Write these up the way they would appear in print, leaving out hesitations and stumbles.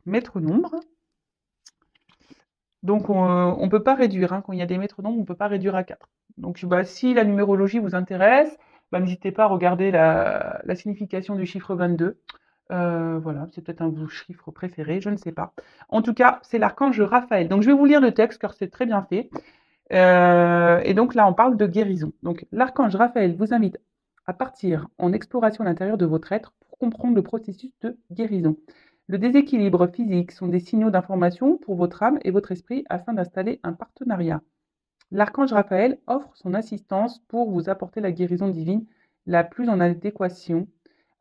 maître nombre. Donc, on ne peut pas réduire, hein. Quand il y a des maîtres nombres, on ne peut pas réduire à 4. Donc, bah, si la numérologie vous intéresse, bah, n'hésitez pas à regarder la signification du chiffre 22. Voilà, c'est peut-être un de vos chiffres préférés, je ne sais pas. En tout cas, c'est l'archange Raphaël. Donc, je vais vous lire le texte car c'est très bien fait. Et donc là, on parle de guérison. Donc, l'archange Raphaël vous invite à partir en exploration à l'intérieur de votre être pour comprendre le processus de guérison. Le déséquilibre physique sont des signaux d'information pour votre âme et votre esprit afin d'installer un partenariat. L'archange Raphaël offre son assistance pour vous apporter la guérison divine la plus en adéquation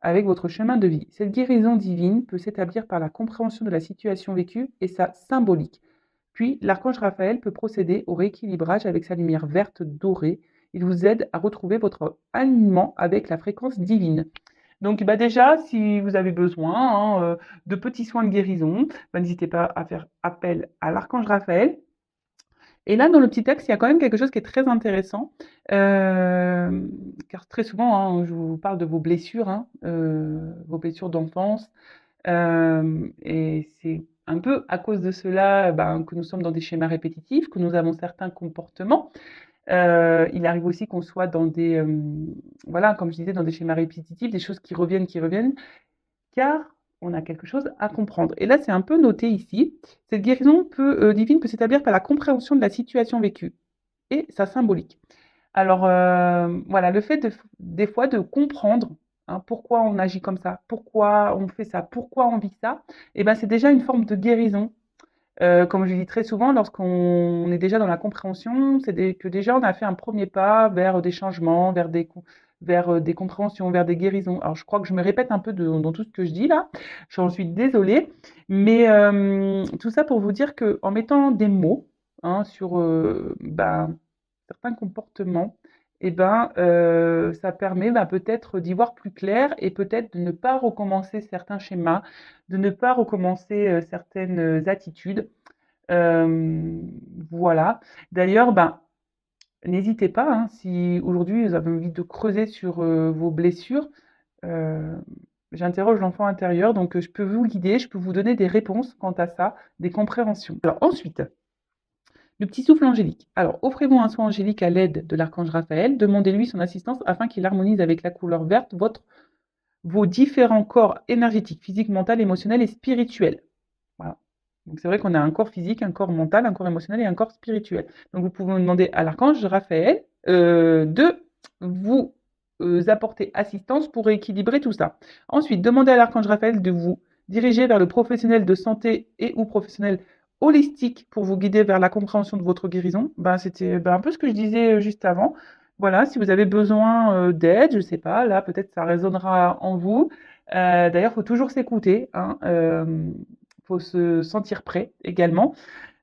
avec votre chemin de vie. Cette guérison divine peut s'établir par la compréhension de la situation vécue et sa symbolique. Puis, l'archange Raphaël peut procéder au rééquilibrage avec sa lumière verte dorée. Il vous aide à retrouver votre alignement avec la fréquence divine. Donc, bah déjà, si vous avez besoin de petits soins de guérison, bah, n'hésitez pas à faire appel à l'archange Raphaël. Et là, dans le petit texte, il y a quand même quelque chose qui est très intéressant, car très souvent, hein, je vous parle de vos blessures d'enfance, et c'est un peu à cause de cela, ben, que nous sommes dans des schémas répétitifs, que nous avons certains comportements. Il arrive aussi qu'on soit dans des, voilà, comme je disais, dans des schémas répétitifs, des choses qui reviennent, car on a quelque chose à comprendre. Et là, c'est un peu noté ici. Cette guérison divine peut s'établir par la compréhension de la situation vécue et sa symbolique. Alors, voilà, le fait des fois de comprendre hein, pourquoi on agit comme ça, pourquoi on fait ça, pourquoi on vit ça, et ben, c'est déjà une forme de guérison. Comme je dis très souvent, lorsqu'on est déjà dans la compréhension, que déjà on a fait un premier pas vers des changements, vers des compréhensions, vers des guérisons. Alors je crois que je me répète un peu dans tout ce que je dis là, j'en suis désolée, mais tout ça pour vous dire que en mettant des mots hein, sur ben, certains comportements, et ben, ça permet ben, peut-être d'y voir plus clair et peut-être de ne pas recommencer certains schémas, de ne pas recommencer certaines attitudes. Euh, voilà. D'ailleurs, ben, n'hésitez pas, hein, si aujourd'hui vous avez envie de creuser sur vos blessures, euh, j'interroge l'enfant intérieur, donc je peux vous guider, je peux vous donner des réponses quant à ça, des compréhensions. Alors ensuite, le petit souffle angélique. Alors, offrez-vous un soin angélique à l'aide de l'archange Raphaël. Demandez-lui son assistance afin qu'il harmonise avec la couleur verte vos différents corps énergétiques, physique, mental, émotionnel et spirituel. Voilà. Donc, c'est vrai qu'on a un corps physique, un corps mental, un corps émotionnel et un corps spirituel. Donc, vous pouvez demander à l'archange Raphaël de vous apporter assistance pour rééquilibrer tout ça. Ensuite, demandez à l'archange Raphaël de vous diriger vers le professionnel de santé et ou professionnel holistique pour vous guider vers la compréhension de votre guérison. Ben, c'était ben, un peu ce que je disais juste avant. Voilà, si vous avez besoin d'aide, je ne sais pas, là peut-être ça résonnera en vous. D'ailleurs, il faut toujours s'écouter. Hein, faut se sentir prêt également.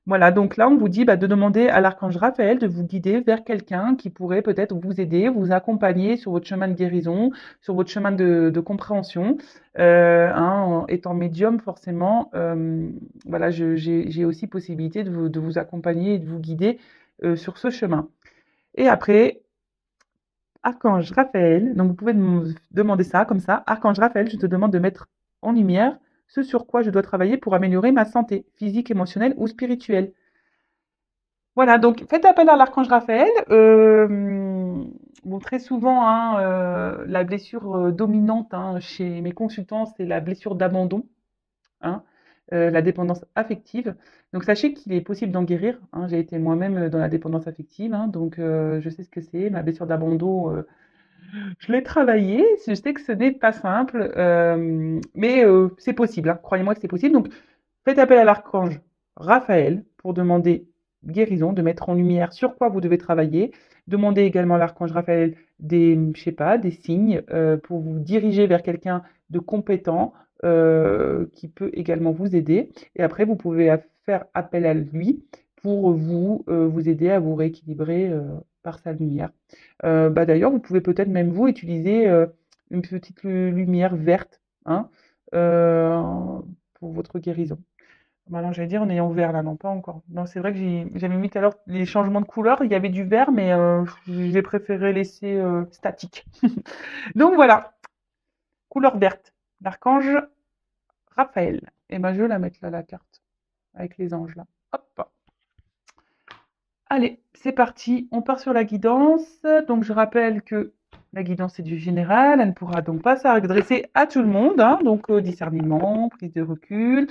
Voilà, donc là, on vous dit bah, de demander à l'archange Raphaël de vous guider vers quelqu'un qui pourrait peut-être vous aider, vous accompagner sur votre chemin de guérison, sur votre chemin de compréhension. Hein, en étant médium, forcément, voilà, j'ai aussi possibilité de vous accompagner et de vous guider sur ce chemin. Et après, Archange Raphaël, donc vous pouvez me demander ça comme ça. Archange Raphaël, je te demande de mettre en lumière ce sur quoi je dois travailler pour améliorer ma santé physique, émotionnelle ou spirituelle. Voilà, donc faites appel à l'archange Raphaël. Bon, très souvent, hein, la blessure dominante hein, chez mes consultants, c'est la blessure d'abandon, hein, la dépendance affective. Donc sachez qu'il est possible d'en guérir. Hein. J'ai été moi-même dans la dépendance affective, hein, donc je sais ce que c'est. Ma blessure d'abandon, je l'ai travaillé. Je sais que ce n'est pas simple, mais c'est possible. Hein. Croyez-moi que c'est possible. Donc faites appel à l'archange Raphaël pour demander guérison, de mettre en lumière sur quoi vous devez travailler. Demandez également à l'archange Raphaël je sais pas, des signes pour vous diriger vers quelqu'un de compétent qui peut également vous aider. Et après, vous pouvez faire appel à lui pour vous aider à vous rééquilibrer par sa lumière. Bah, d'ailleurs, vous pouvez peut-être même vous utiliser une petite lumière verte hein, euh, pour votre guérison. Maintenant, j'allais dire en ayant vert là, non pas encore. Non, c'est vrai que j'avais mis tout à l'heure les changements de couleur, il y avait du vert, mais j'ai préféré laisser statique. Donc voilà, couleur verte, l'archange Raphaël. Et ben, je vais la mettre là, la carte, avec les anges, là. Hop. Allez, c'est parti, on part sur la guidance. Donc, je rappelle que la guidance est du général, elle ne pourra donc pas s'adresser à tout le monde, hein, donc discernement, prise de recul.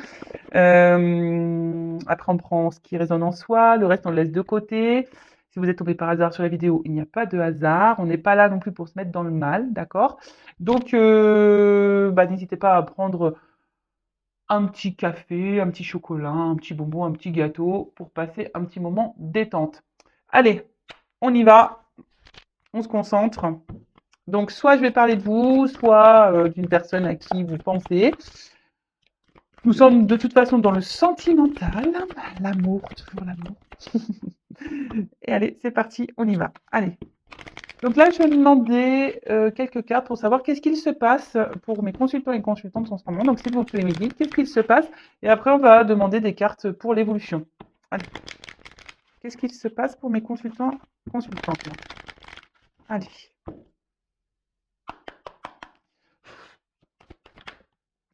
Après, on prend ce qui résonne en soi, le reste, on le laisse de côté. Si vous êtes tombé par hasard sur la vidéo, il n'y a pas de hasard. On n'est pas là non plus pour se mettre dans le mal, d'accord? Donc, n'hésitez pas à prendre un petit café, un petit chocolat, un petit bonbon, un petit gâteau pour passer un petit moment détente. Allez, on y va, on se concentre. Donc, soit je vais parler de vous, soit d'une personne à qui vous pensez. Nous sommes de toute façon dans le sentimental, l'amour, toujours l'amour. Et allez, c'est parti, on y va. Allez. Donc là, je vais demander quelques cartes pour savoir qu'est-ce qu'il se passe pour mes consultants et consultantes en ce moment. Donc, s'il vous plaît, mes guides, qu'est-ce qu'il se passe? Et après, on va demander des cartes pour l'évolution. Allez. Qu'est-ce qu'il se passe pour mes consultants et consultantes là? Allez.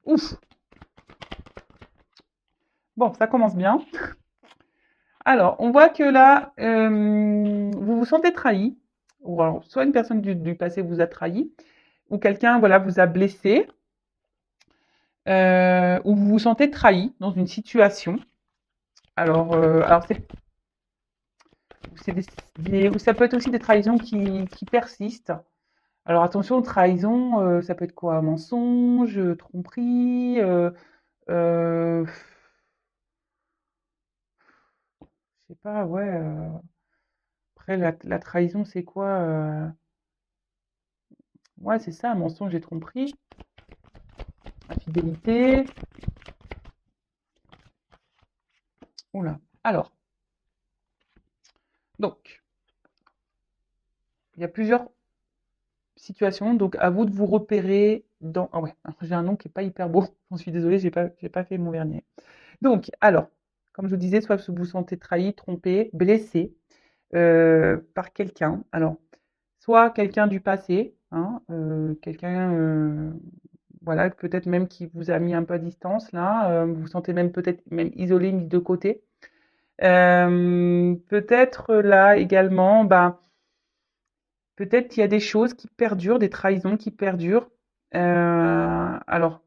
Ouf. Bon, ça commence bien. Alors, on voit que là, vous vous sentez trahi. Ou alors, soit une personne du passé vous a trahi, ou quelqu'un voilà, vous a blessé, ou vous vous sentez trahi dans une situation. Alors ça peut être aussi des trahisons qui persistent. Alors attention, trahison, ça peut être quoi? Mensonge, tromperie, je sais pas, ouais. Après, la trahison, c'est quoi? Ouais, c'est ça, mensonge et tromperie, infidélité. Oula. Alors, donc, il y a plusieurs situations, donc à vous de vous repérer dans. Ah ouais, j'ai un nom qui est pas hyper beau. J'en suis désolée, j'ai pas fait mon vernier. Donc, alors, comme je vous disais, soit vous vous sentez trahi, trompé, blessé par quelqu'un. Alors, soit quelqu'un du passé, hein, quelqu'un, voilà, peut-être même qui vous a mis un peu à distance là, vous vous sentez même peut-être même isolé, mis de côté. Peut-être là également, peut-être qu'il y a des choses qui perdurent, des trahisons qui perdurent. Alors,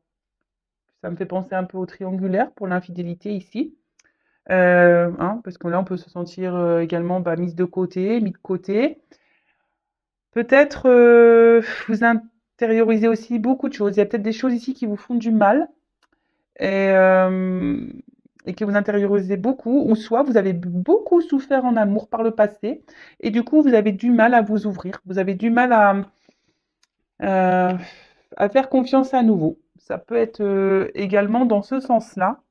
ça me fait penser un peu au triangulaire pour l'infidélité ici. Hein, parce que là, on peut se sentir également mise de côté, mis de côté. Peut-être vous intériorisez aussi beaucoup de choses. Il y a peut-être des choses ici qui vous font du mal et, euh, et que vous intériorisez beaucoup, ou soit vous avez beaucoup souffert en amour par le passé et du coup, vous avez du mal à vous ouvrir. Vous avez du mal euh, à faire confiance à nouveau. Ça peut être également dans ce sens-là.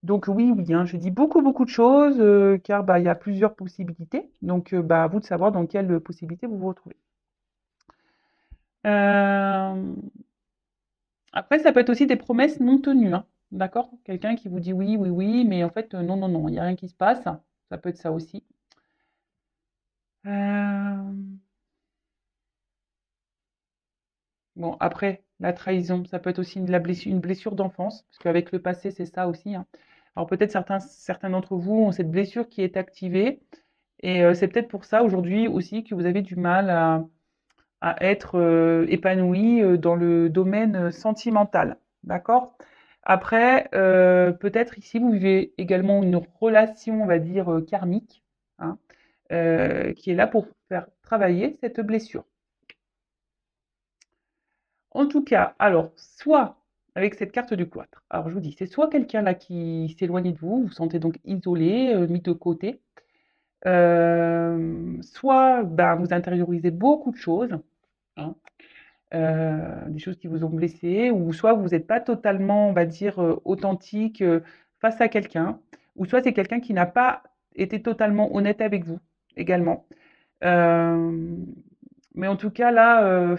Donc oui, oui, hein, je dis beaucoup, beaucoup de choses car il y a plusieurs possibilités. Donc à vous de savoir dans quelle possibilité vous vous retrouvez. Euh, Après, ça peut être aussi des promesses non tenues, hein, d'accord? Quelqu'un qui vous dit oui, oui, oui, mais en fait, non, non, non, il n'y a rien qui se passe. Ça peut être ça aussi. Euh, Bon, après, la trahison, ça peut être aussi une blessure d'enfance, parce qu'avec le passé, c'est ça aussi, hein. Alors peut-être certains d'entre vous ont cette blessure qui est activée, et c'est peut-être pour ça aujourd'hui aussi que vous avez du mal à être épanoui dans le domaine sentimental. D'accord? Après, peut-être ici, vous vivez également une relation, on va dire, karmique, hein, qui est là pour faire travailler cette blessure. En tout cas, alors, soit avec cette carte du cloître, alors je vous dis, c'est soit quelqu'un là qui s'éloigne de vous, vous vous sentez donc isolé, mis de côté, soit vous intériorisez beaucoup de choses, hein, des choses qui vous ont blessé, ou soit vous n'êtes pas totalement, on va dire, authentique face à quelqu'un, ou soit c'est quelqu'un qui n'a pas été totalement honnête avec vous également. Euh, mais en tout cas, là,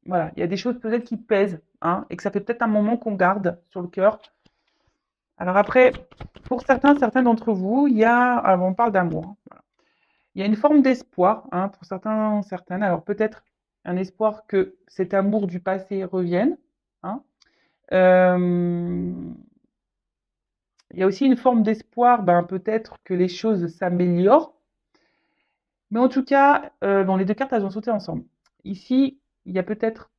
voilà, il y a des choses peut-être qui pèsent, hein, et que ça fait peut-être un moment qu'on garde sur le cœur. Alors après, pour certains d'entre vous, alors on parle d'amour, hein, voilà. Il y a une forme d'espoir, hein, pour certaines. Alors peut-être un espoir que cet amour du passé revienne, hein, Hem, il y a aussi une forme d'espoir, ben, peut-être que les choses s'améliorent. Mais en tout cas, bon, les 2 cartes, elles ont sauté ensemble. Ici, il y a peut-être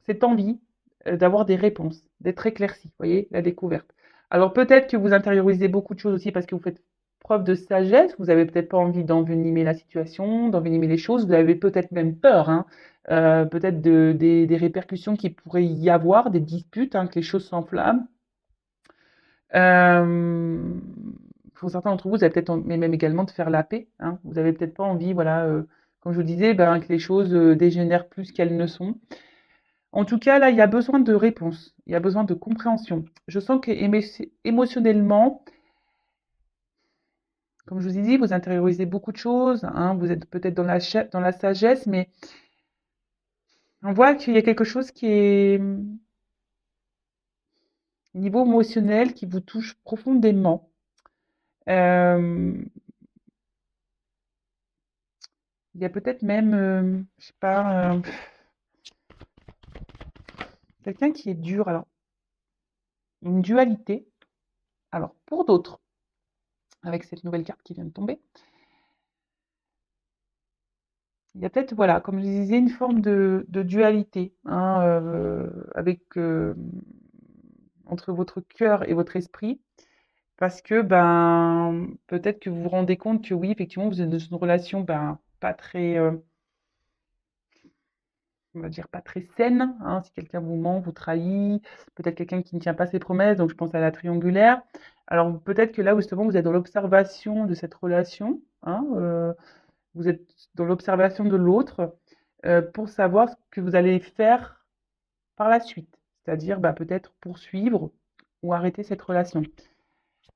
cette envie, d'avoir des réponses, d'être éclairci, vous voyez? La découverte. Alors peut-être que vous intériorisez beaucoup de choses aussi parce que vous faites preuve de sagesse, vous avez peut-être pas envie d'envenimer la situation, d'envenimer les choses, vous avez peut-être même peur, hein, peut-être des répercussions qu'il pourrait y avoir, des disputes, hein, que les choses s'enflamment. Hem, pour certains d'entre vous, vous avez peut-être mais même également de faire la paix, hein. Vous avez peut-être pas envie, voilà, comme je vous disais, ben, que les choses, dégénèrent plus qu'elles ne sont. En tout cas, là, il y a besoin de réponse, il y a besoin de compréhension. Je sens que émotionnellement, comme je vous ai dit, vous intériorisez beaucoup de choses, hein, vous êtes peut-être dans la sagesse, mais on voit qu'il y a quelque chose qui est niveau émotionnel, qui vous touche profondément. Euh, il y a peut-être même, je sais pas, quelqu'un qui est dur. Alors, une dualité. Alors, pour d'autres, avec cette nouvelle carte qui vient de tomber, il y a peut-être, voilà, comme je disais, une forme de dualité, hein, avec, entre votre cœur et votre esprit, parce que, ben, peut-être que vous vous rendez compte que oui, effectivement, vous êtes dans une relation, ben, pas très, on va dire, pas très saine, hein, si quelqu'un vous ment, vous trahit, peut-être quelqu'un qui ne tient pas ses promesses, donc je pense à la triangulaire. Alors peut-être que là, justement, vous êtes dans l'observation de cette relation, hein, vous êtes dans l'observation de l'autre, pour savoir ce que vous allez faire par la suite. C'est-à-dire, bah, peut-être poursuivre ou arrêter cette relation.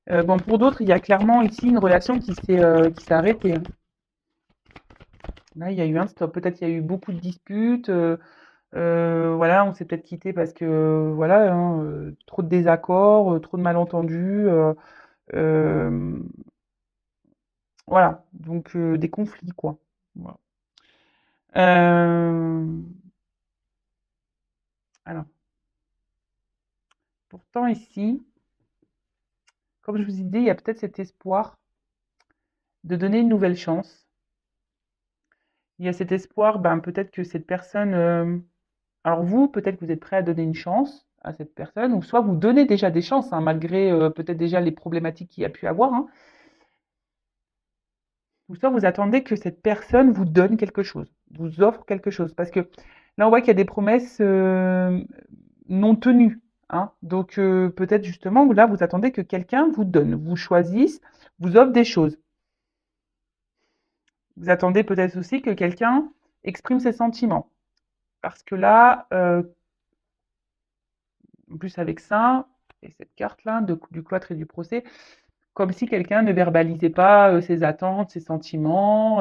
Bon, pour d'autres, il y a clairement ici une relation qui s'est arrêtée, hein. Là, il y a eu un stop. Peut-être il y a eu beaucoup de disputes. Voilà, on s'est peut-être quitté parce que, voilà, hein, trop de désaccords, trop de malentendus. Euh, voilà, donc des conflits, quoi. Voilà. Euh, alors, pourtant ici, comme je vous ai dit, il y a peut-être cet espoir de donner une nouvelle chance. Il y a cet espoir, ben, peut-être que cette personne, alors vous, peut-être que vous êtes prêt à donner une chance à cette personne, ou soit vous donnez déjà des chances, hein, malgré peut-être déjà les problématiques qu'il y a pu avoir, hein, ou soit vous attendez que cette personne vous donne quelque chose, vous offre quelque chose. Parce que là, on voit qu'il y a des promesses non tenues, hein. Donc peut-être justement, là, vous attendez que quelqu'un vous donne, vous choisisse, vous offre des choses. Vous attendez peut-être aussi que quelqu'un exprime ses sentiments. Parce que là, en plus avec ça, et cette carte-là, du cloître et du procès, comme si quelqu'un ne verbalisait pas ses attentes, ses sentiments.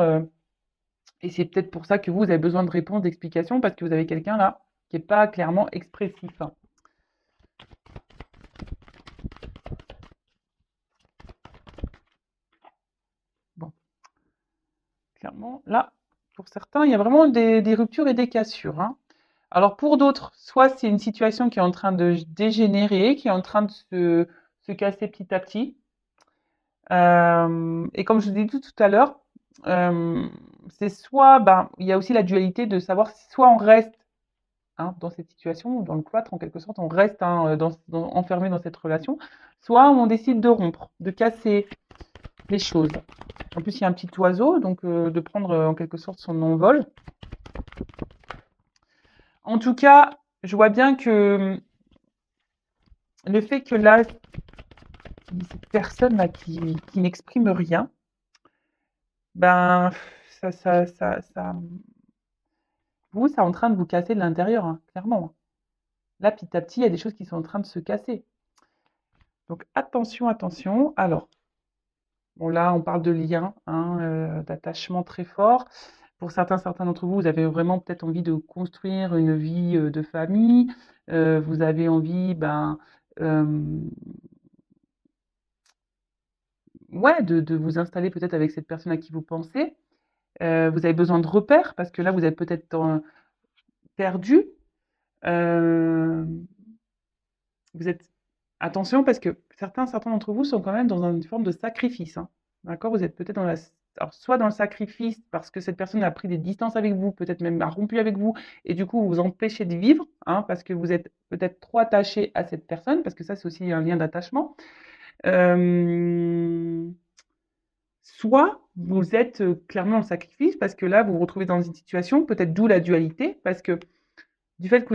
Et c'est peut-être pour ça que vous avez besoin de réponses, d'explications, parce que vous avez quelqu'un là qui n'est pas clairement expressif. Bon, clairement, là, pour certains, il y a vraiment des ruptures et des cassures, hein. Alors pour d'autres, soit c'est une situation qui est en train de dégénérer, qui est en train de se casser petit à petit. Et comme je vous ai dit tout à l'heure, euh, c'est soit, ben, il y a aussi la dualité de savoir si soit on reste, hein, dans cette situation, dans le cloître en quelque sorte, on reste, hein, enfermé dans cette relation, soit on décide de rompre, de casser les choses. En plus, il y a un petit oiseau, donc de prendre en quelque sorte son envol. En tout cas, je vois bien que le fait que là, cette personne-là qui n'exprime rien, ben, vous, c'est en train de vous casser de l'intérieur, hein, clairement. Là, petit à petit, il y a des choses qui sont en train de se casser. Donc, attention, attention. Alors, bon, là, on parle de lien, hein, d'attachement très fort. Pour certains d'entre vous, vous avez vraiment peut-être envie de construire une vie de famille. Vous avez envie, ben, ouais, de vous installer peut-être avec cette personne à qui vous pensez. Vous avez besoin de repères parce que là, vous êtes peut-être perdu. Euh, vous êtes attention parce que certains d'entre vous sont quand même dans une forme de sacrifice, hein. D'accord? Vous êtes peut-être dans la alors soit dans le sacrifice parce que cette personne a pris des distances avec vous, peut-être même a rompu avec vous et du coup vous vous empêchez de vivre, hein, parce que vous êtes peut-être trop attaché à cette personne, parce que ça, c'est aussi un lien d'attachement. Hem, soit vous êtes, clairement dans le sacrifice parce que là, vous vous retrouvez dans une situation, peut-être d'où la dualité, parce que du fait que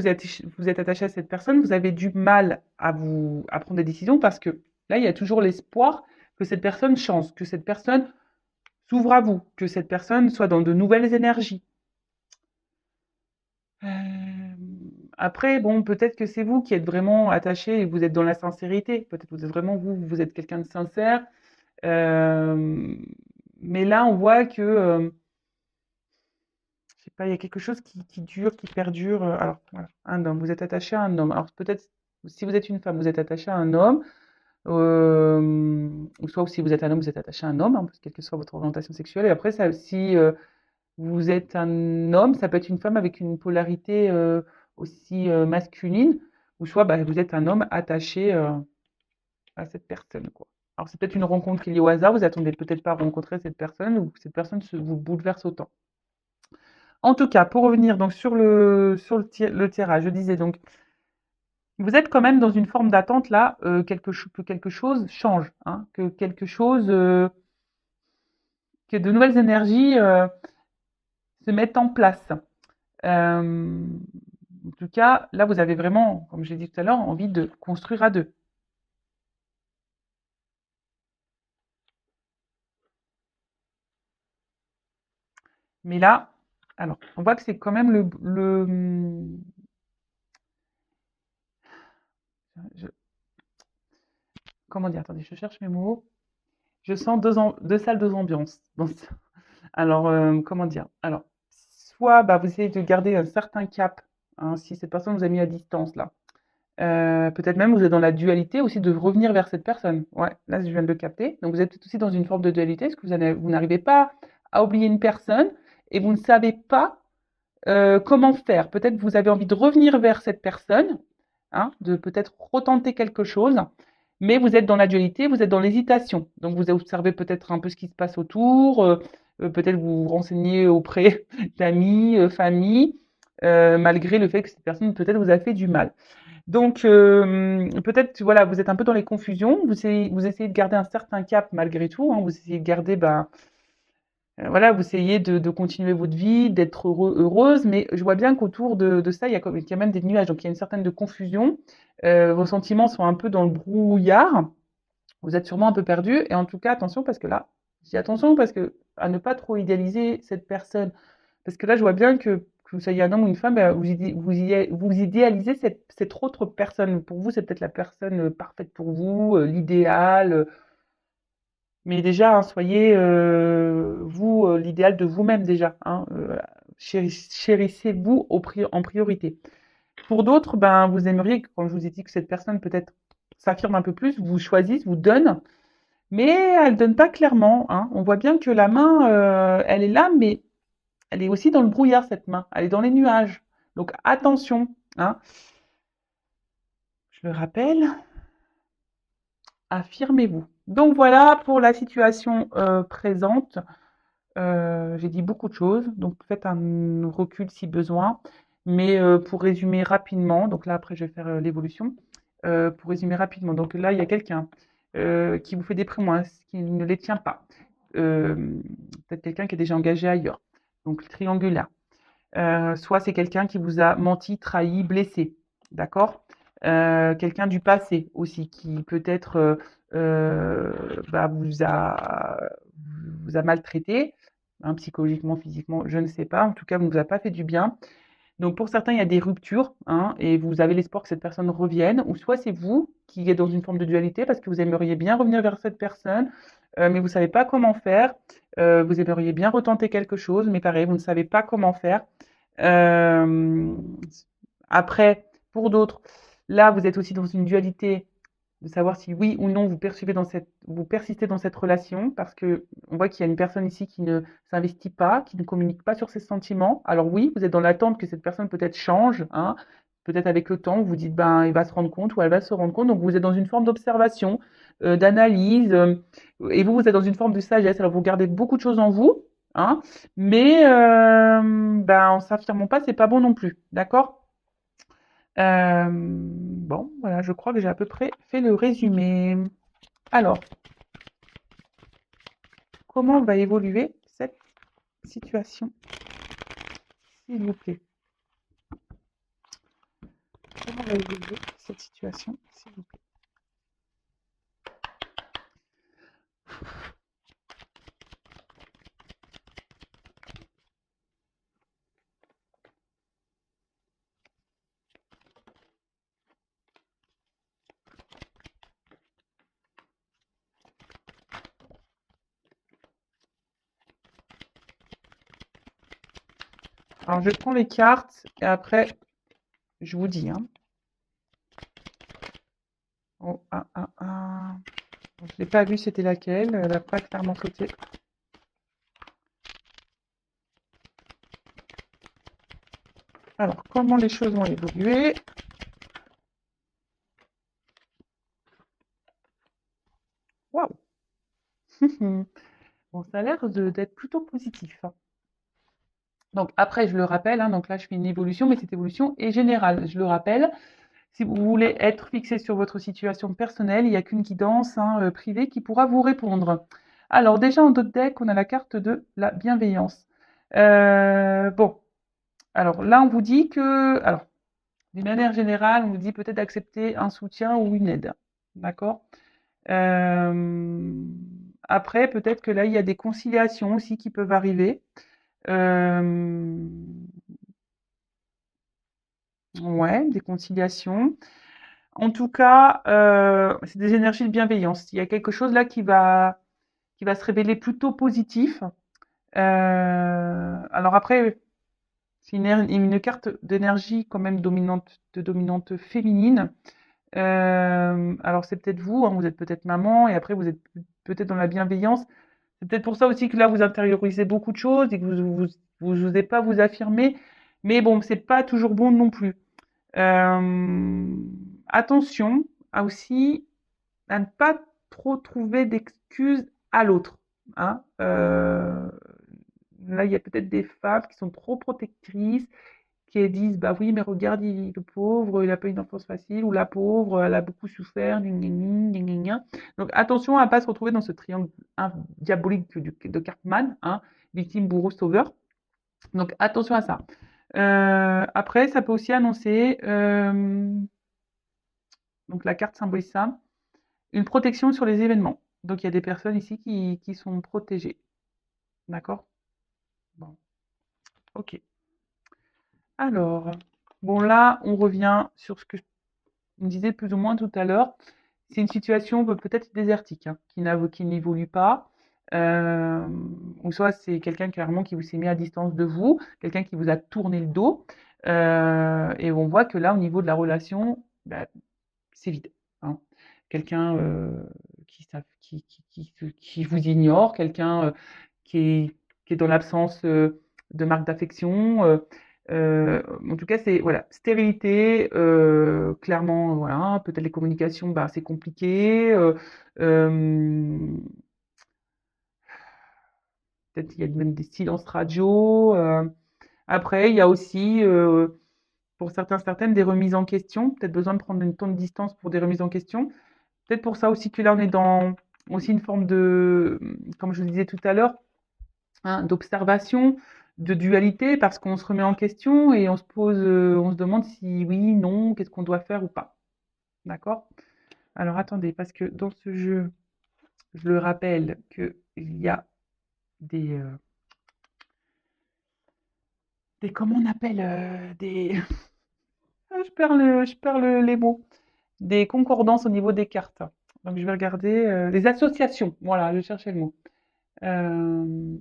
vous êtes attaché à cette personne, vous avez du mal à prendre des décisions parce que là, il y a toujours l'espoir que cette personne change, que cette personne s'ouvre à vous, que cette personne soit dans de nouvelles énergies. Après, bon, peut-être que c'est vous qui êtes vraiment attaché et vous êtes dans la sincérité. Peut-être que vous êtes vraiment vous êtes quelqu'un de sincère. Euh, mais là, on voit que, je sais pas, il y a quelque chose qui dure, qui perdure. Alors, voilà, un homme, vous êtes attaché à un homme. Alors, peut-être, si vous êtes une femme, vous êtes attaché à un homme. Ou soit si vous êtes un homme, vous êtes attaché à un homme, hein, quelle que soit votre orientation sexuelle. Et après, ça, si vous êtes un homme, ça peut être une femme avec une polarité aussi masculine. Ou soit bah, vous êtes un homme attaché à cette personne, quoi. Alors, c'est peut-être une rencontre qui est liée au hasard. Vous attendez peut-être pas à rencontrer cette personne ou que cette personne vous bouleverse autant. En tout cas, pour revenir donc le tirage, je disais donc, vous êtes quand même dans une forme d'attente là, que quelque chose change, hein, que quelque chose, que de nouvelles énergies se mettent en place. En tout cas, là, vous avez vraiment, comme j'ai dit tout à l'heure, envie de construire à deux. Mais là, alors, on voit que c'est quand même je- comment dire, attendez, je cherche mes mots. Je sens deux salles, deux ambiances. Alors, comment dire? Alors, soit bah, vous essayez de garder un certain cap, hein, si cette personne vous a mis à distance là. Peut-être même vous êtes dans la dualité aussi de revenir vers cette personne. Ouais, là je viens de le capter. Donc vous êtes aussi dans une forme de dualité, parce que vous n'arrivez pas à oublier une personne et vous ne savez pas comment faire. Peut-être vous avez envie de revenir vers cette personne, hein, de peut-être retenter quelque chose, mais vous êtes dans la dualité, vous êtes dans l'hésitation. Donc vous observez peut-être un peu ce qui se passe autour, peut-être vous vous renseignez auprès d'amis, famille, malgré le fait que cette personne peut-être vous a fait du mal. Donc, peut-être, voilà, vous êtes un peu dans les confusions, vous essayez de garder un certain cap malgré tout, hein, vous essayez de garder, ben, voilà, vous essayez de continuer votre vie, d'être heureuse, mais je vois bien qu'autour de ça, il y a même des nuages, donc il y a une certaine de confusion. Vos sentiments sont un peu dans le brouillard, vous êtes sûrement un peu perdu, et en tout cas, attention, parce que là, je dis attention parce que à ne pas trop idéaliser cette personne. Parce que là, je vois bien que vous soyez un homme ou une femme, bah, vous idéalisez cette autre personne. Pour vous, c'est peut-être la personne parfaite pour vous, l'idéal. Mais déjà, hein, soyez, vous, l'idéal de vous-même déjà, hein, chérissez-vous en priorité. Pour d'autres, ben, vous aimeriez, comme je vous ai dit, que cette personne peut-être s'affirme un peu plus, vous choisisse, vous donne, mais elle donne pas clairement, hein. On voit bien que la main, elle est là, mais elle est aussi dans le brouillard, cette main. Elle est dans les nuages. Donc attention, hein. Je le rappelle, affirmez-vous. Donc voilà pour la situation présente. J'ai dit beaucoup de choses, donc faites un recul si besoin. Mais pour résumer rapidement, donc là après je vais faire l'évolution. Pour résumer rapidement, donc là il y a quelqu'un qui vous fait des promesses, qui ne les tient pas. Peut-être quelqu'un qui est déjà engagé ailleurs. Donc triangulaire. Soit c'est quelqu'un qui vous a menti, trahi, blessé, d'accord? Quelqu'un du passé aussi qui peut-être bah, vous a maltraité, hein, psychologiquement, physiquement, je ne sais pas. En tout cas, ne vous a pas fait du bien. Donc pour certains, il y a des ruptures, hein, et vous avez l'espoir que cette personne revienne, ou soit c'est vous qui êtes dans une forme de dualité parce que vous aimeriez bien revenir vers cette personne, mais vous ne savez pas comment faire. Vous aimeriez bien retenter quelque chose, mais pareil, vous ne savez pas comment faire. Euh, Après, pour d'autres, là, vous êtes aussi dans une dualité de savoir si oui ou non vous persistez dans cette relation, parce que on voit qu'il y a une personne ici qui ne s'investit pas, qui ne communique pas sur ses sentiments. Alors oui, vous êtes dans l'attente que cette personne peut-être change, hein, peut-être avec le temps, vous dites, ben, il va se rendre compte ou elle va se rendre compte. Donc, vous êtes dans une forme d'observation, d'analyse, et vous, vous êtes dans une forme de sagesse. Alors, vous gardez beaucoup de choses en vous, hein, mais ben, en s'affirmant pas, c'est pas bon non plus. D'accord? Bon, voilà, je crois que j'ai à peu près fait le résumé. Alors, comment va évoluer cette situation, s'il vous plaît? Comment va évoluer cette situation, s'il vous plaît? Alors, je prends les cartes et après, je vous dis, hein. Oh, ah, ah, ah. Je l'ai pas vue, c'était laquelle? Elle n'a pas clairement sauté. Alors, comment les choses vont évoluer? Waouh! Bon, ça a l'air d'être plutôt positif, hein. Donc, après, je le rappelle, hein, donc là, je fais une évolution, mais cette évolution est générale. Je le rappelle, si vous voulez être fixé sur votre situation personnelle, il n'y a qu'une guidance, hein, privée qui pourra vous répondre. Alors, déjà, en d'autres deck, on a la carte de la bienveillance. Bon, alors là, on vous dit que, alors, d'une manière générale, on vous dit peut-être d'accepter un soutien ou une aide. D'accord? Après, peut-être que là, il y a des conciliations aussi qui peuvent arriver. Euh, ouais, des conciliations. En tout cas, c'est des énergies de bienveillance. Il y a quelque chose là qui va se révéler plutôt positif. Alors après, c'est une carte d'énergie quand même dominante, de dominante féminine. Alors c'est peut-être vous, hein, vous êtes peut-être maman, et après vous êtes peut-être dans la bienveillance. C'est peut-être pour ça aussi que là vous intériorisez beaucoup de choses et que vous n'osez pas vous affirmer. Mais bon, c'est pas toujours bon non plus. Attention à aussi à ne pas trop trouver d'excuses à l'autre, hein. Là, il y a peut-être des femmes qui sont trop protectrices, qui disent, bah oui, mais regarde, le pauvre, il a pas une enfance facile, ou la pauvre, elle a beaucoup souffert, gna gna gna, gna gna. Donc attention à ne pas se retrouver dans ce triangle, hein, diabolique de Cartman, hein, victime, bourreau, sauveur. Donc attention à ça. Après, ça peut aussi annoncer, donc la carte symbolise ça, une protection sur les événements. Donc il y a des personnes ici qui sont protégées. D'accord? Bon, ok. Alors, bon là, on revient sur ce que je me disais plus ou moins tout à l'heure. C'est une situation peut-être désertique, hein, qui n'évolue pas. Euh, ou soit c'est quelqu'un clairement qui vous s'est mis à distance de vous, quelqu'un qui vous a tourné le dos. Et on voit que là, au niveau de la relation, bah, c'est vide, hein. Quelqu'un qui vous ignore, quelqu'un qui est, qui est dans l'absence de marque d'affection. En tout cas, c'est voilà, stérilité, clairement, voilà, peut-être les communications, bah, c'est compliqué. Euh, Peut-être il y a même des silences radio. Après, il y a aussi, pour certains, certaines, des remises en question. Peut-être besoin de prendre une temps de distance pour des remises en question. Peut-être pour ça aussi que là, on est dans aussi une forme de, comme je vous disais tout à l'heure, hein, d'observation, de dualité, parce qu'on se remet en question et on se pose, on se demande si oui, non, qu'est-ce qu'on doit faire ou pas. D'accord? Alors attendez, parce que dans ce jeu, je le rappelle qu'il y a des, comment on appelle, des, ah, je perds les mots, des concordances au niveau des cartes. Donc je vais regarder les associations. Voilà, je cherchais le mot. Euh,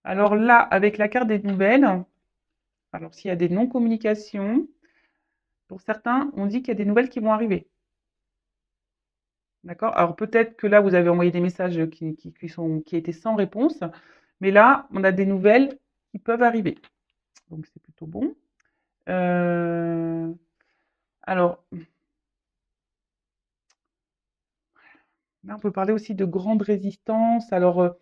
alors là, avec la carte des nouvelles, alors s'il y a des non-communications, pour certains, on dit qu'il y a des nouvelles qui vont arriver. D'accord? Alors peut-être que là, vous avez envoyé des messages qui étaient sans réponse, mais là, on a des nouvelles qui peuvent arriver. donc c'est plutôt bon. Alors, là, on peut parler aussi de grande résistance. Alors,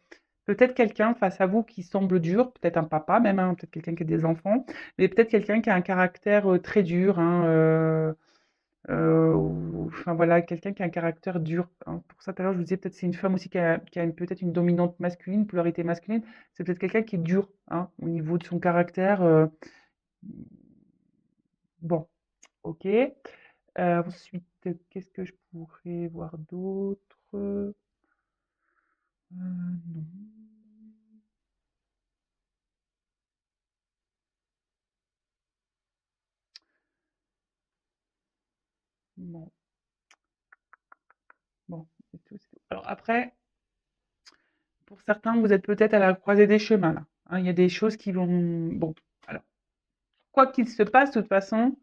peut-être quelqu'un face à vous qui semble dur, peut-être un papa même, hein, peut-être quelqu'un qui a des enfants, mais peut-être quelqu'un qui a un caractère très dur, hein, enfin voilà, quelqu'un qui a un caractère dur, hein. Pour ça, tout à l'heure, je vous disais, peut-être c'est une femme aussi peut-être une dominante masculine, polarité masculine. C'est peut-être quelqu'un qui est dur, hein, au niveau de son caractère. Bon, ok. Ensuite, qu'est-ce que je pourrais voir d'autre? Non. Non. Bon, c'est tout, c'est tout. Alors après, pour certains, vous êtes peut-être à la croisée des chemins là, hein. Il y a des choses qui vont. Bon, alors, quoi qu'il se passe, de toute façon,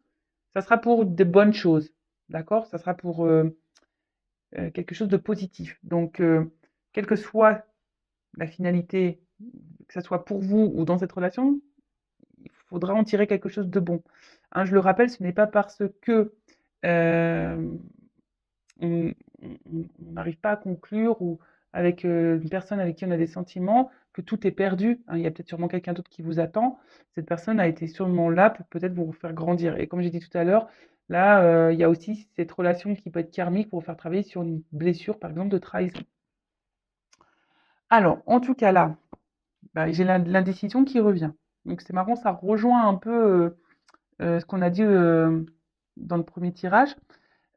ça sera pour de bonnes choses, d'accord? Ça sera pour quelque chose de positif. Donc, quelle que soit la finalité, que ça soit pour vous ou dans cette relation, il faudra en tirer quelque chose de bon. Hein, je le rappelle, ce n'est pas parce que euh, on n'arrive pas à conclure ou avec une personne avec qui on a des sentiments, que tout est perdu, hein. Il y a peut-être sûrement quelqu'un d'autre qui vous attend. Cette personne a été sûrement là pour peut-être vous faire grandir. Et comme j'ai dit tout à l'heure, là, il y a aussi cette relation qui peut être karmique pour vous faire travailler sur une blessure, par exemple, de trahison. Alors, en tout cas là, bah, j'ai l'indécision qui revient. Donc c'est marrant, ça rejoint un peu ce qu'on a dit dans le premier tirage.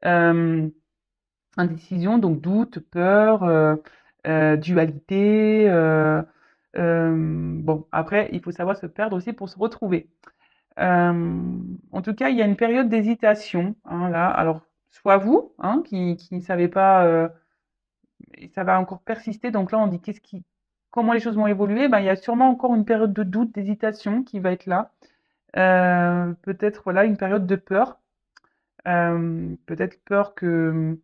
Euh, Indécision, donc doute, peur, dualité. Bon, après, il faut savoir se perdre aussi pour se retrouver. En tout cas, il y a une période d'hésitation, hein, là. Alors, soit vous, hein, qui ne savez pas, et ça va encore persister. Donc là, on dit comment les choses vont évoluer. Ben, il y a sûrement encore une période de doute, d'hésitation qui va être là. Peut-être voilà une période de peur. Peut-être peur que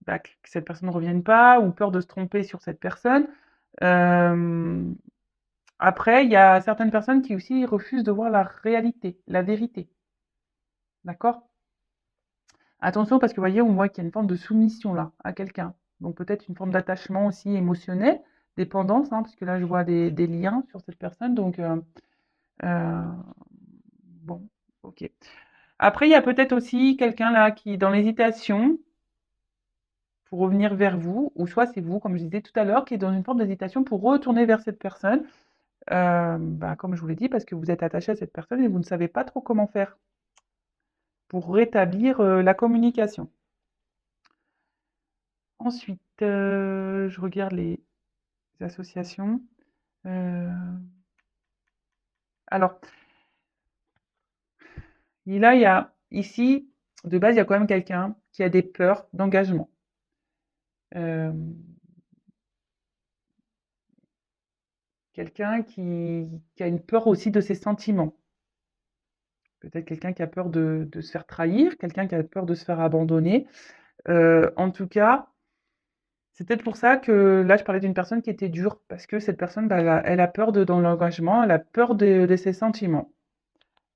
bah, que cette personne ne revienne pas ou peur de se tromper sur cette personne. Euh, Après, il y a certaines personnes qui aussi refusent de voir la réalité, la vérité. D'accord? Attention parce que vous voyez, on voit qu'il y a une forme de soumission là à quelqu'un. Donc peut-être une forme d'attachement aussi émotionnel, dépendance, hein, parce que là je vois des liens sur cette personne. Donc euh, bon, ok. Après, il y a peut-être aussi quelqu'un là qui est dans l'hésitation pour revenir vers vous, ou soit c'est vous, comme je disais tout à l'heure, qui est dans une forme d'hésitation pour retourner vers cette personne, bah, comme je vous l'ai dit, parce que vous êtes attaché à cette personne et vous ne savez pas trop comment faire pour rétablir la communication. Ensuite, je regarde les associations. Euh, alors, là, il y a ici, de base, il y a quand même quelqu'un qui a des peurs d'engagement. Euh, Quelqu'un qui a une peur aussi de ses sentiments. Peut-être quelqu'un qui a peur de se faire trahir, quelqu'un qui a peur de se faire abandonner. En tout cas, c'est peut-être pour ça que là, je parlais d'une personne qui était dure, parce que cette personne, bah, elle a peur dans l'engagement, elle a peur de ses sentiments.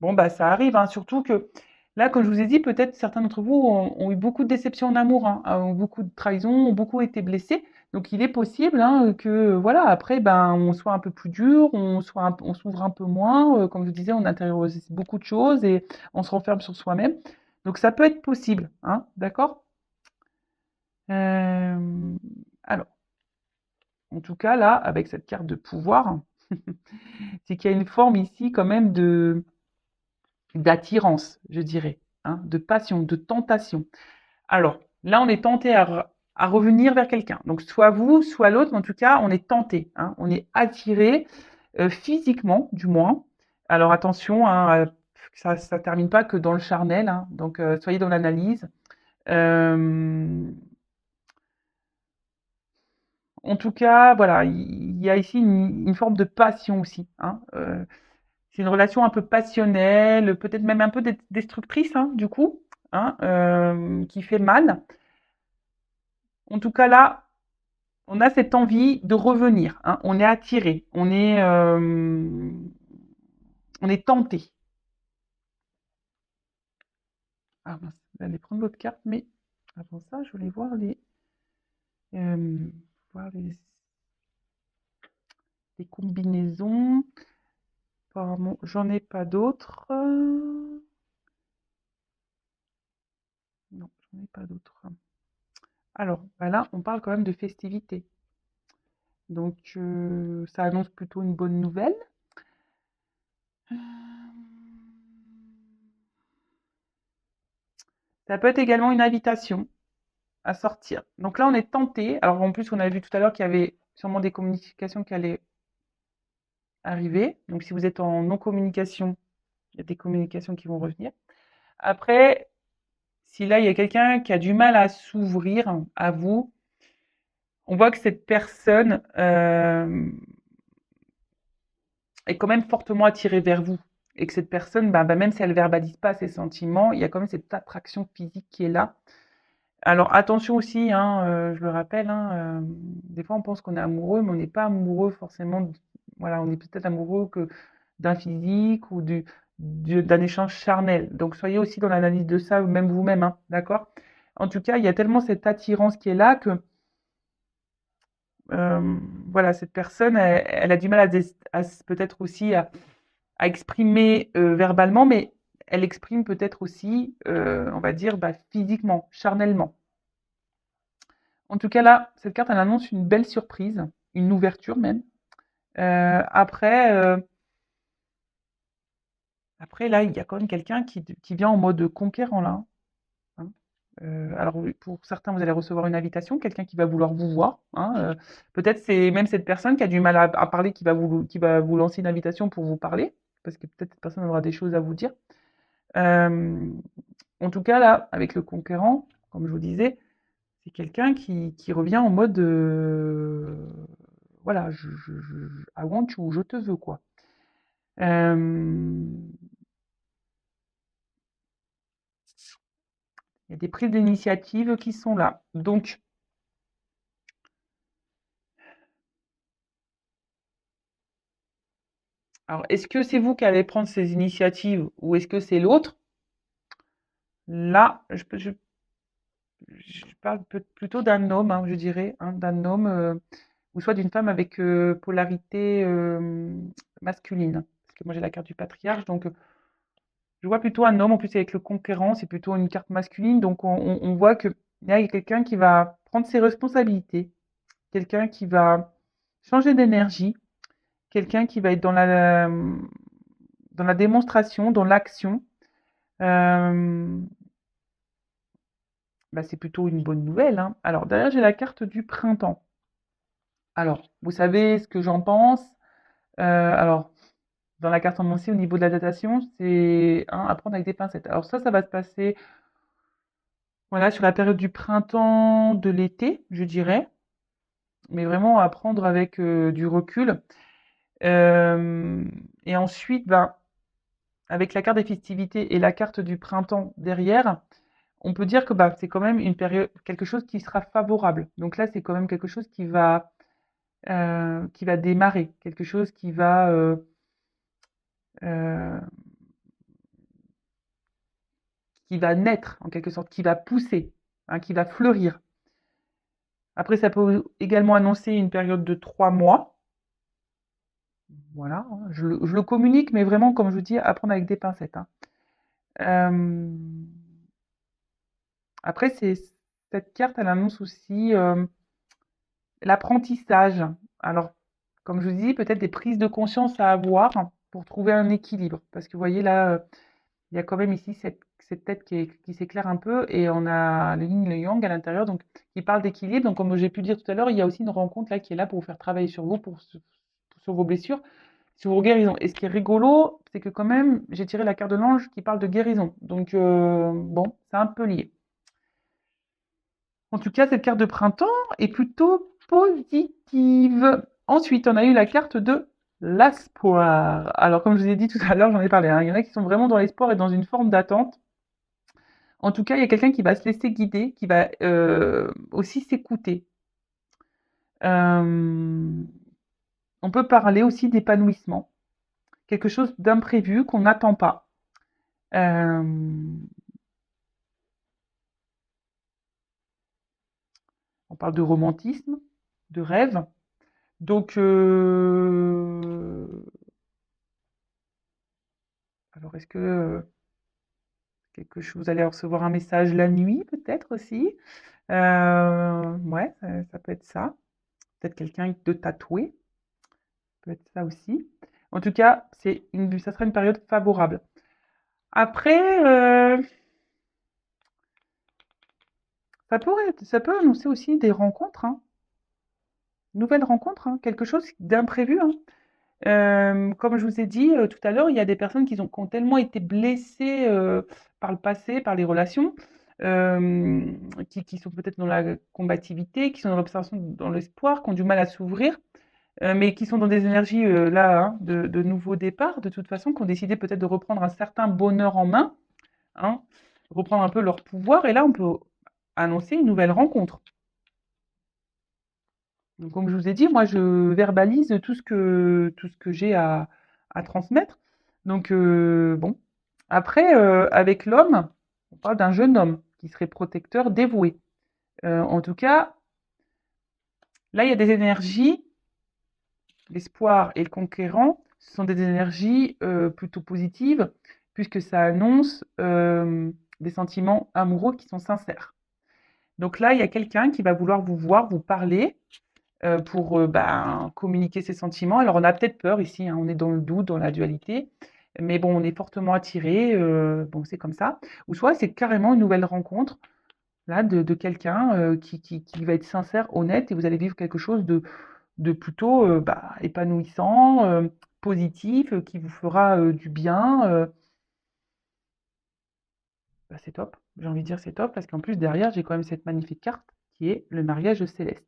Bon, bah, ça arrive, hein, surtout que là, comme je vous ai dit, peut-être certains d'entre vous ont eu beaucoup de déceptions en amour, hein, ont beaucoup de trahisons, ont beaucoup été blessés. Donc, il est possible hein, que, voilà, après, ben, on soit un peu plus dur, on s'ouvre un peu moins. Comme je vous disais, on intériorise beaucoup de choses et on se renferme sur soi-même. Donc, ça peut être possible, hein, d'accord? Euh, alors, en tout cas, là, avec cette carte de pouvoir, c'est qu'il y a une forme ici quand même d'attirance, je dirais, hein, de passion, de tentation. Alors, là, on est tenté à revenir vers quelqu'un. Donc, soit vous, soit l'autre, mais en tout cas, on est tenté, hein, on est attiré physiquement, du moins. Alors, attention, hein, ça ne termine pas que dans le charnel, hein, donc soyez dans l'analyse. Euh, En tout cas, voilà, il y a ici une forme de passion aussi, hein. C'est une relation un peu passionnelle, peut-être même un peu destructrice, hein, du coup, hein, qui fait mal. En tout cas, là, on a cette envie de revenir, hein. On est attiré, on est tenté. Ah mince, j'allais prendre l'autre carte, mais avant ça, je voulais euh, voir les combinaisons. Apparemment, j'en ai pas d'autres. Non, j'en ai pas d'autres. Alors, bah là, on parle quand même de festivités. Donc, ça annonce plutôt une bonne nouvelle. Euh, Ça peut être également une invitation à sortir. Donc là, on est tenté. Alors, en plus, on a vu tout à l'heure qu'il y avait sûrement des communications qui allaient arriver. Donc, si vous êtes en non-communication, il y a des communications qui vont revenir. Après, si là, il y a quelqu'un qui a du mal à s'ouvrir à vous, on voit que cette personne est quand même fortement attirée vers vous. Et que cette personne, même si elle ne verbalise pas ses sentiments, il y a quand même cette attraction physique qui est là. Alors attention aussi, hein, je le rappelle, hein, des fois on pense qu'on est amoureux, mais on n'est pas amoureux forcément. Voilà, on est peut-être amoureux que d'un physique ou d'un échange charnel. Donc soyez aussi dans l'analyse de ça, même vous-même, hein, d'accord? En tout cas, il y a tellement cette attirance qui est là que euh, voilà, cette personne, elle a du mal peut-être aussi à exprimer verbalement, mais elle exprime peut-être aussi, on va dire, physiquement, charnellement. En tout cas, là, cette carte, elle annonce une belle surprise, une ouverture même. Après, là, il y a quand même quelqu'un qui vient en mode conquérant, là. Hein. Alors, oui, pour certains, vous allez recevoir une invitation, quelqu'un qui va vouloir vous voir. Hein, peut-être c'est même cette personne qui a du mal à parler qui va vous lancer une invitation pour vous parler, parce que peut-être cette personne aura des choses à vous dire. Euh, En tout cas, là, avec le conquérant, comme je vous disais, c'est quelqu'un qui revient en mode voilà, I want you, je te veux, quoi. Euh, Il y a des prises d'initiative qui sont là. Donc, alors, est-ce que c'est vous qui allez prendre ces initiatives ou est-ce que c'est l'autre? Là, je parle plutôt d'un homme, hein, je dirais, hein, d'un homme ou soit d'une femme avec polarité masculine. Parce que moi, j'ai la carte du patriarche, donc je vois plutôt un homme, en plus avec le conquérant, c'est plutôt une carte masculine, donc on voit que là, il y a quelqu'un qui va prendre ses responsabilités, quelqu'un qui va changer d'énergie, quelqu'un qui va être dans la démonstration, dans l'action. Euh, c'est plutôt une bonne nouvelle, hein. Alors, derrière, j'ai la carte du printemps. Alors, vous savez ce que j'en pense. Alors, dans la carte annoncée, au niveau de la datation, c'est hein, à prendre avec des pincettes. Alors ça va se passer voilà, sur la période du printemps, de l'été, je dirais, mais vraiment à prendre avec du recul. Euh, et ensuite, avec la carte des festivités et la carte du printemps derrière, on peut dire que c'est quand même une période, quelque chose qui sera favorable. Donc là, c'est quand même quelque chose qui va démarrer, quelque chose euh, qui va naître en quelque sorte, qui va pousser, hein, qui va fleurir. Après, ça peut également annoncer une période de 3 mois. Voilà, hein, je le communique, mais vraiment, comme je vous dis, à prendre avec des pincettes. Hein. Euh, Après, cette carte, elle annonce aussi l'apprentissage. Alors, comme je vous dis, peut-être des prises de conscience à avoir pour trouver un équilibre. Parce que vous voyez là, il y a quand même ici cette tête qui s'éclaire un peu et on a le yin et le yang à l'intérieur, donc qui parle d'équilibre. Donc, comme j'ai pu le dire tout à l'heure, il y a aussi une rencontre là qui est là pour vous faire travailler sur vous, sur vos blessures, sur vos guérisons. Et ce qui est rigolo, c'est que quand même, j'ai tiré la carte de l'ange qui parle de guérison. Donc, bon, c'est un peu lié. En tout cas, cette carte de printemps est plutôt positive. Ensuite, on a eu la carte de l'espoir. Alors, comme je vous ai dit tout à l'heure, j'en ai parlé, hein, il y en a qui sont vraiment dans l'espoir et dans une forme d'attente. En tout cas, il y a quelqu'un qui va se laisser guider, qui va aussi s'écouter. Euh, on peut parler aussi d'épanouissement. quelque chose d'imprévu qu'on n'attend pas. Euh, on parle de romantisme, de rêve. Donc, alors est-ce que quelque chose, vous allez recevoir un message la nuit peut-être aussi? Ouais, ça peut être ça. Peut-être quelqu'un de tatoué, peut être ça aussi. En tout cas, ça sera une période favorable. Après, ça peut annoncer aussi des rencontres, hein, nouvelles rencontres, hein, quelque chose d'imprévu, hein. Comme je vous ai dit tout à l'heure, il y a des personnes qui ont tellement été blessées par le passé, par les relations, euh, qui sont peut-être dans la combativité, qui sont dans l'observation, dans l'espoir, qui ont du mal à s'ouvrir, mais qui sont dans des énergies là, hein, de nouveau départ, de toute façon, qui ont décidé peut-être de reprendre un certain bonheur en main, hein, reprendre un peu leur pouvoir, et là, on peut annoncer une nouvelle rencontre. Donc, comme je vous ai dit, moi, je verbalise tout ce que j'ai à transmettre. Donc, bon. Après, avec l'homme, on parle d'un jeune homme qui serait protecteur, dévoué. En tout cas, là, il y a des énergies, l'espoir et le conquérant, ce sont des énergies plutôt positives, puisque ça annonce des sentiments amoureux qui sont sincères. Donc là, il y a quelqu'un qui va vouloir vous voir, vous parler, pour ben, communiquer ses sentiments. Alors, on a peut-être peur ici, hein, on est dans le doute, dans la dualité, mais bon, on est fortement attiré, bon, c'est comme ça. Ou soit c'est carrément une nouvelle rencontre là, de quelqu'un qui va être sincère, honnête, et vous allez vivre quelque chose de plutôt bah, épanouissant, positif, qui vous fera du bien. Bah, c'est top, j'ai envie de dire c'est top, parce qu'en plus, derrière, j'ai quand même cette magnifique carte qui est le mariage céleste.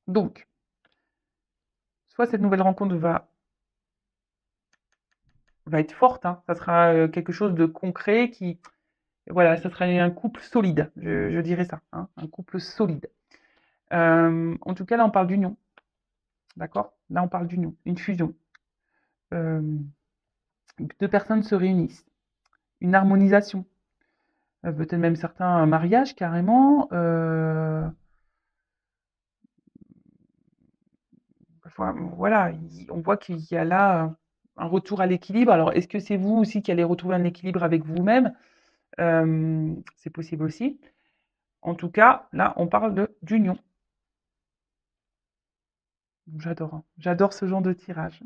Donc, soit cette nouvelle rencontre va être forte, hein. Ça sera quelque chose de concret qui, voilà, ça sera un couple solide, je dirais ça, hein, un couple solide. En tout cas, là, on parle d'union, d'accord? Là, on parle d'union, une fusion. Euh, deux personnes se réunissent, une harmonisation, peut-être même certains mariages carrément. Voilà, on voit qu'il y a là un retour à l'équilibre. Alors, est-ce que c'est vous aussi qui allez retrouver un équilibre avec vous-même? C'est possible aussi. En tout cas, là, on parle d'union. J'adore, hein. J'adore ce genre de tirage.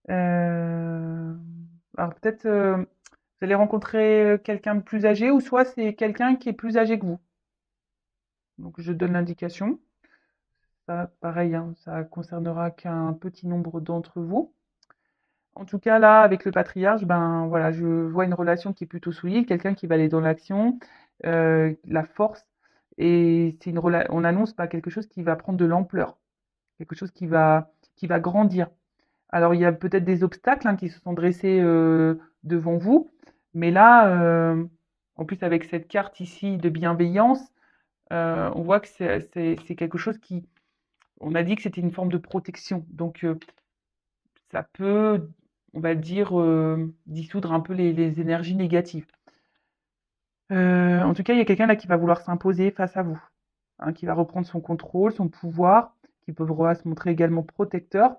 Euh, alors peut-être vous allez rencontrer quelqu'un de plus âgé ou soit c'est quelqu'un qui est plus âgé que vous. Donc je donne l'indication. Ça, pareil, hein, ça concernera qu'un petit nombre d'entre vous. En tout cas, là, avec le patriarche, ben voilà, je vois une relation qui est plutôt solide, quelqu'un qui va aller dans l'action, la force, et on annonce pas quelque chose qui va prendre de l'ampleur, quelque chose qui va grandir. Alors, il y a peut-être des obstacles hein, qui se sont dressés devant vous, mais là, en plus avec cette carte ici de bienveillance, on voit que c'est quelque chose qui, on a dit que c'était une forme de protection. Donc, ça peut, on va dire, dissoudre un peu les énergies négatives. En tout cas, il y a quelqu'un là qui va vouloir s'imposer face à vous, hein, qui va reprendre son contrôle, son pouvoir, qui pourra se montrer également protecteur.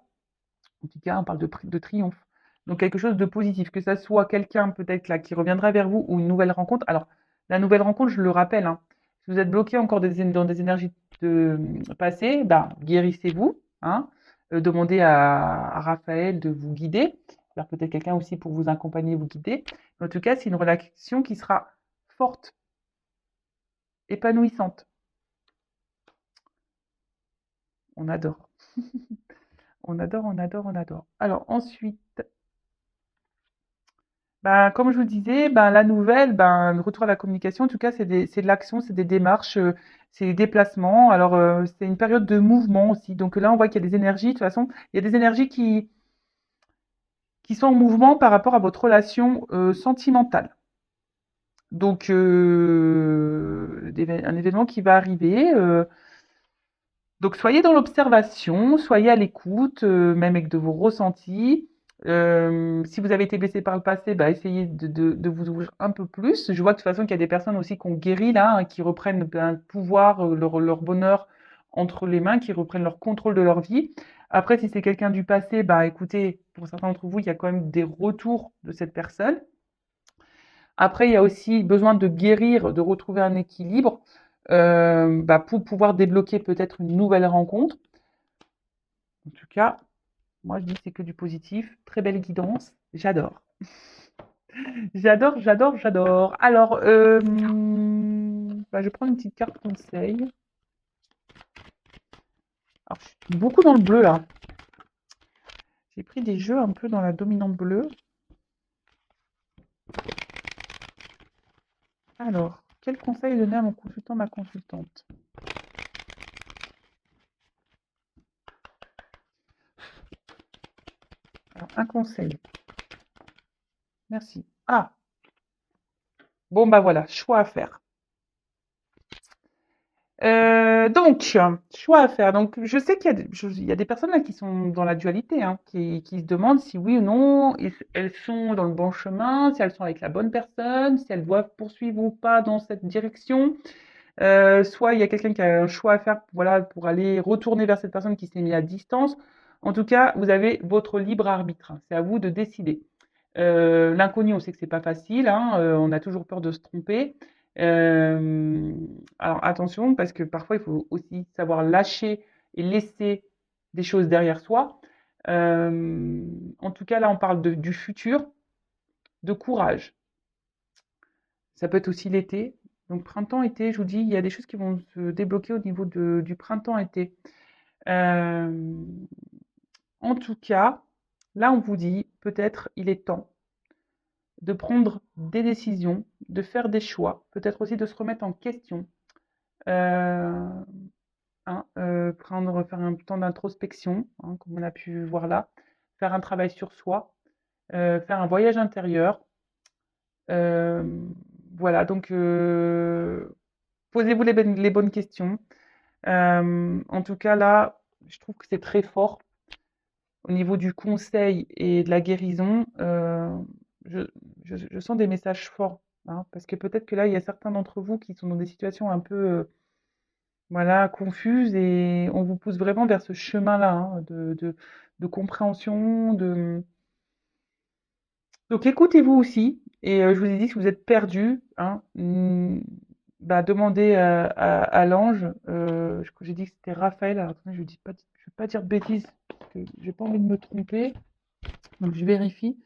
En tout cas, on parle de triomphe. Donc quelque chose de positif, que ça soit quelqu'un peut-être là qui reviendra vers vous ou une nouvelle rencontre. Alors, la nouvelle rencontre, je le rappelle, hein, si vous êtes bloqué encore dans des énergies passées, bah, guérissez-vous, hein, demandez à Raphaël de vous guider, alors peut-être quelqu'un aussi pour vous accompagner, vous guider. Mais en tout cas, c'est une relation qui sera forte, épanouissante. On adore. On adore, on adore, on adore. Alors ensuite, ben, comme je vous le disais, ben, la nouvelle, ben, le retour à la communication, en tout cas, c'est de l'action, c'est des démarches, c'est des déplacements. Alors, c'est une période de mouvement aussi. Donc là, on voit qu'il y a des énergies. De toute façon, il y a des énergies qui sont en mouvement par rapport à votre relation sentimentale. Donc, un événement qui va arriver. Donc soyez dans l'observation, soyez à l'écoute, même avec de vos ressentis. Si vous avez été blessé par le passé, bah, essayez de vous ouvrir un peu plus. Je vois de toute façon qu'il y a des personnes aussi qui ont guéri là, hein, qui reprennent ben, le pouvoir, leur bonheur entre les mains, qui reprennent leur contrôle de leur vie. Après, si c'est quelqu'un du passé, bah écoutez, pour certains d'entre vous, il y a quand même des retours de cette personne. Après, il y a aussi besoin de guérir, de retrouver un équilibre, bah, pour pouvoir débloquer peut-être une nouvelle rencontre. En tout cas, moi je dis c'est que du positif, très belle guidance, j'adore. J'adore, j'adore, j'adore. Alors, bah, je prends une petite carte conseil. Alors, je suis beaucoup dans le bleu là. J'ai pris des jeux un peu dans la dominante bleue. Alors, quel conseil donner à mon consultant, ma consultante? Alors, un conseil. Merci. Ah, bon bah voilà, choix à faire. Donc, choix à faire. Donc, je sais qu'il y a il y a des personnes là qui sont dans la dualité, hein, qui se demandent si oui ou non elles sont dans le bon chemin, si elles sont avec la bonne personne, si elles doivent poursuivre ou pas dans cette direction. Soit il y a quelqu'un qui a un choix à faire, voilà, pour aller retourner vers cette personne qui s'est mise à distance. En tout cas, vous avez votre libre arbitre, hein. C'est à vous de décider. L'inconnu, on sait que c'est pas facile, hein, on a toujours peur de se tromper. Alors attention, parce que parfois il faut aussi savoir lâcher et laisser des choses derrière soi. En tout cas, là, on parle du futur, de courage. Ça peut être aussi l'été. Donc printemps-été, je vous dis, il y a des choses qui vont se débloquer au niveau du printemps-été. Euh, En tout cas, là, on vous dit, peut-être il est temps de prendre des décisions, de faire des choix, peut-être aussi de se remettre en question, euh, hein, faire un temps d'introspection, hein, comme on a pu voir là, faire un travail sur soi, faire un voyage intérieur. euh, voilà, donc posez-vous les bonnes questions. En tout cas, là, je trouve que c'est très fort au niveau du conseil et de la guérison. Je, je sens des messages forts, hein, parce que peut-être que là, il y a certains d'entre vous qui sont dans des situations un peu voilà, confuses et on vous pousse vraiment vers ce chemin-là, hein, de compréhension. Donc écoutez-vous aussi. Et je vous ai dit, si vous êtes perdu, hein, bah, demandez à l'ange. J'ai dit que c'était Raphaël. Alors attendez, je vais pas dire de bêtises, parce que j'ai pas envie de me tromper. Donc je vérifie.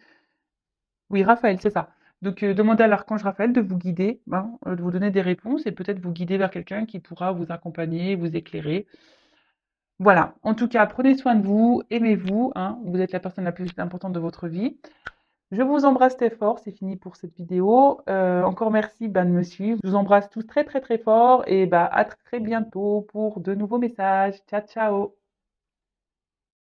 Oui, Raphaël, c'est ça. Donc demandez à l'archange Raphaël de vous guider, hein, de vous donner des réponses et peut-être vous guider vers quelqu'un qui pourra vous accompagner, vous éclairer. Voilà. En tout cas, prenez soin de vous, aimez-vous, hein, vous êtes la personne la plus importante de votre vie. Je vous embrasse très fort, c'est fini pour cette vidéo. Encore merci bah, de me suivre. Je vous embrasse tous très très très fort et bah, à très bientôt pour de nouveaux messages. Ciao ciao.